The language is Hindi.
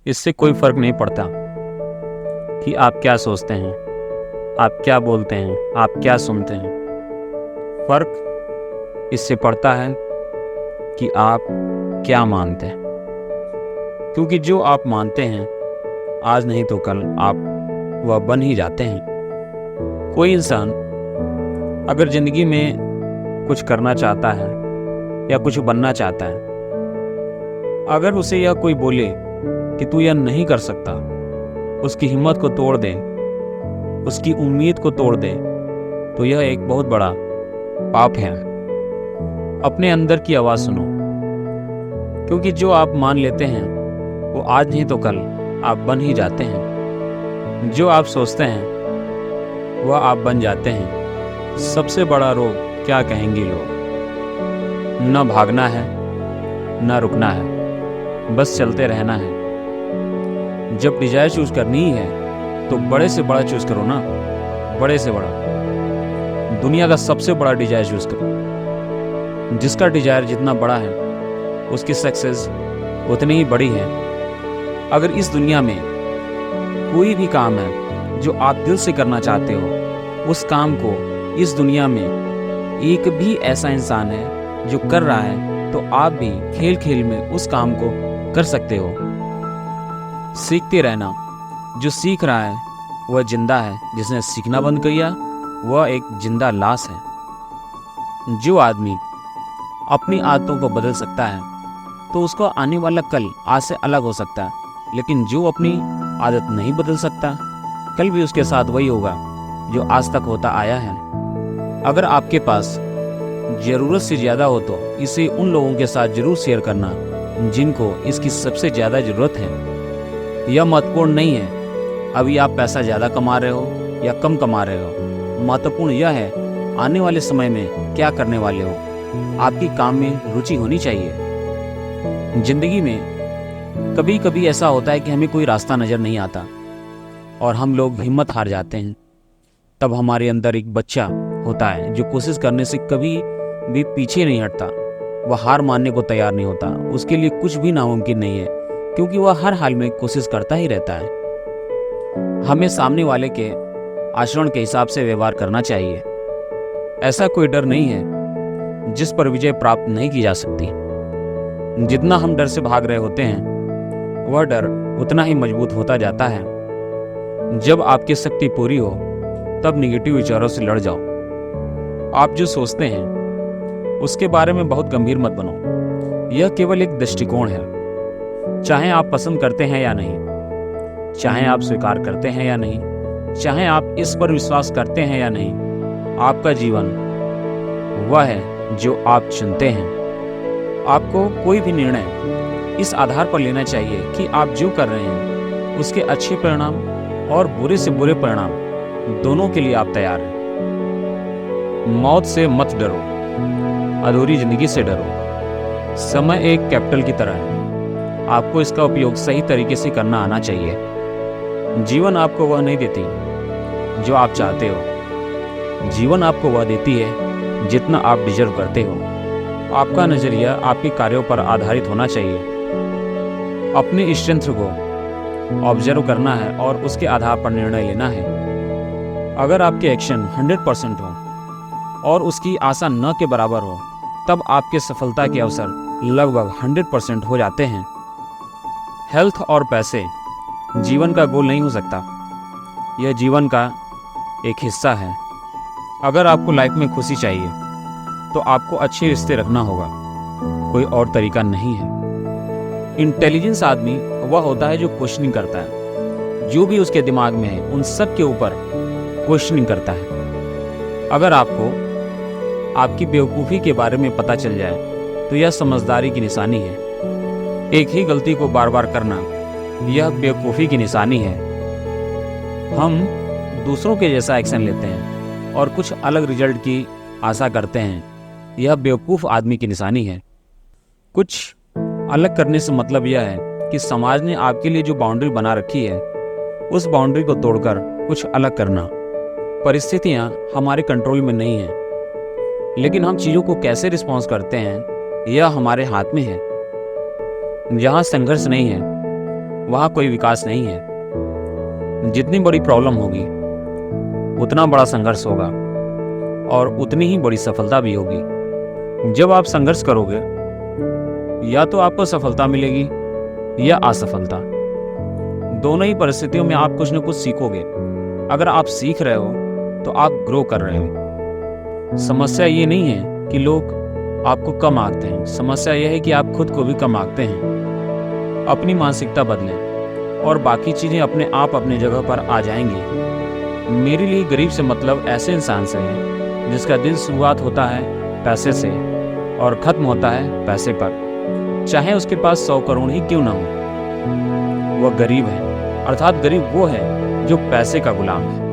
इससे कोई फर्क नहीं पड़ता कि आप क्या सोचते हैं, आप क्या बोलते हैं, आप क्या सुनते हैं। फर्क इससे पड़ता है कि आप क्या मानते हैं, क्योंकि जो आप मानते हैं आज नहीं तो कल आप वह बन ही जाते हैं। कोई इंसान अगर जिंदगी में कुछ करना चाहता है या कुछ बनना चाहता है, अगर उसे यह कोई बोले कि तू यह नहीं कर सकता, उसकी हिम्मत को तोड़ दे, उसकी उम्मीद को तोड़ दे, तो यह एक बहुत बड़ा पाप है। अपने अंदर की आवाज़ सुनो, क्योंकि जो आप मान लेते हैं वो आज नहीं तो कल आप बन ही जाते हैं। जो आप सोचते हैं वह आप बन जाते हैं। सबसे बड़ा रोग क्या कहेंगे लोग। न भागना है न रुकना है, बस चलते रहना है। जब डिजायर चूज करनी ही है तो बड़े से बड़ा चूज करो ना, बड़े से बड़ा। दुनिया का सबसे बड़ा डिजायर चूज करो। जिसका डिजायर जितना बड़ा है उसकी सक्सेस उतनी ही बड़ी है। अगर इस दुनिया में कोई भी काम है जो आप दिल से करना चाहते हो, उस काम को इस दुनिया में एक भी ऐसा इंसान है जो कर रहा है, तो आप भी खेल खेल में उस काम को कर सकते हो। सीखते रहना। जो सीख रहा है वह जिंदा है, जिसने सीखना बंद किया वह एक जिंदा लाश है। जो आदमी अपनी आदतों को बदल सकता है तो उसको आने वाला कल आज से अलग हो सकता है, लेकिन जो अपनी आदत नहीं बदल सकता, कल भी उसके साथ वही होगा जो आज तक होता आया है। अगर आपके पास ज़रूरत से ज़्यादा हो तो इसे उन लोगों के साथ ज़रूर शेयर करना जिनको इसकी सबसे ज़्यादा ज़रूरत है। यह महत्वपूर्ण नहीं है अभी आप पैसा ज़्यादा कमा रहे हो या कम कमा रहे हो। महत्वपूर्ण यह है आने वाले समय में क्या करने वाले हो। आपकी काम में रुचि होनी चाहिए। जिंदगी में कभी कभी ऐसा होता है कि हमें कोई रास्ता नज़र नहीं आता और हम लोग हिम्मत हार जाते हैं। तब हमारे अंदर एक बच्चा होता है जो कोशिश करने से कभी भी पीछे नहीं हटता। वह हार मानने को तैयार नहीं होता। उसके लिए कुछ भी नामुमकिन नहीं है, क्योंकि वह हर हाल में कोशिश करता ही रहता है। हमें सामने वाले के आचरण के हिसाब से व्यवहार करना चाहिए। ऐसा कोई डर नहीं है जिस पर विजय प्राप्त नहीं की जा सकती। जितना हम डर से भाग रहे होते हैं वह डर उतना ही मजबूत होता जाता है। जब आपकी शक्ति पूरी हो तब निगेटिव विचारों से लड़ जाओ। आप जो सोचते हैं उसके बारे में बहुत गंभीर मत बनो। यह केवल एक दृष्टिकोण है। चाहे आप पसंद करते हैं या नहीं, चाहे आप स्वीकार करते हैं या नहीं, चाहे आप इस पर विश्वास करते हैं या नहीं, आपका जीवन वह है जो आप चुनते हैं। आपको कोई भी निर्णय इस आधार पर लेना चाहिए कि आप जो कर रहे हैं उसके अच्छे परिणाम और बुरे से बुरे परिणाम दोनों के लिए आप तैयार हैं। मौत से मत डरो, अधूरी जिंदगी से डरो। समय एक कैपिटल की तरह है, आपको इसका उपयोग सही तरीके से करना आना चाहिए। जीवन आपको वह नहीं देती जो आप चाहते हो, जीवन आपको वह देती है जितना आप डिजर्व करते हो। आपका नज़रिया आपके कार्यों पर आधारित होना चाहिए। अपने स्ट्रेंथ को ऑब्जर्व करना है और उसके आधार पर निर्णय लेना है। अगर आपके एक्शन 100% हो और उसकी आशा न के बराबर हो, तब आपके सफलता के अवसर लगभग 100% हो जाते हैं। हेल्थ और पैसे जीवन का गोल नहीं हो सकता, यह जीवन का एक हिस्सा है। अगर आपको लाइफ में खुशी चाहिए तो आपको अच्छे रिश्ते रखना होगा, कोई और तरीका नहीं है। इंटेलिजेंस आदमी वह होता है जो क्वेश्चनिंग करता है। जो भी उसके दिमाग में है उन सब के ऊपर क्वेश्चनिंग करता है। अगर आपको आपकी बेवकूफ़ी के बारे में पता चल जाए तो यह समझदारी की निशानी है। एक ही गलती को बार बार करना यह बेवकूफ़ी की निशानी है। हम दूसरों के जैसा एक्शन लेते हैं और कुछ अलग रिजल्ट की आशा करते हैं, यह बेवकूफ़ आदमी की निशानी है। कुछ अलग करने से मतलब यह है कि समाज ने आपके लिए जो बाउंड्री बना रखी है उस बाउंड्री को तोड़कर कुछ अलग करना। परिस्थितियाँ हमारे कंट्रोल में नहीं हैं, लेकिन हम चीज़ों को कैसे रिस्पॉन्स करते हैं यह हमारे हाथ में है। जहाँ संघर्ष नहीं है वहाँ कोई विकास नहीं है। जितनी बड़ी प्रॉब्लम होगी उतना बड़ा संघर्ष होगा और उतनी ही बड़ी सफलता भी होगी। जब आप संघर्ष करोगे या तो आपको सफलता मिलेगी या असफलता। दोनों ही परिस्थितियों में आप कुछ न कुछ सीखोगे। अगर आप सीख रहे हो तो आप ग्रो कर रहे हो। समस्या ये नहीं है कि लोग आपको कम आंकते हैं, समस्या यह है कि आप खुद को भी कम आंकते हैं। अपनी मानसिकता बदलें और बाकी चीज़ें अपने आप अपनी जगह पर आ जाएंगी। मेरे लिए गरीब से मतलब ऐसे इंसान से है जिसका दिन शुरुआत होता है पैसे से और ख़त्म होता है पैसे पर, चाहे उसके पास 100 करोड़ ही क्यों ना हो। वह गरीब है, अर्थात गरीब वो है जो पैसे का गुलाम है।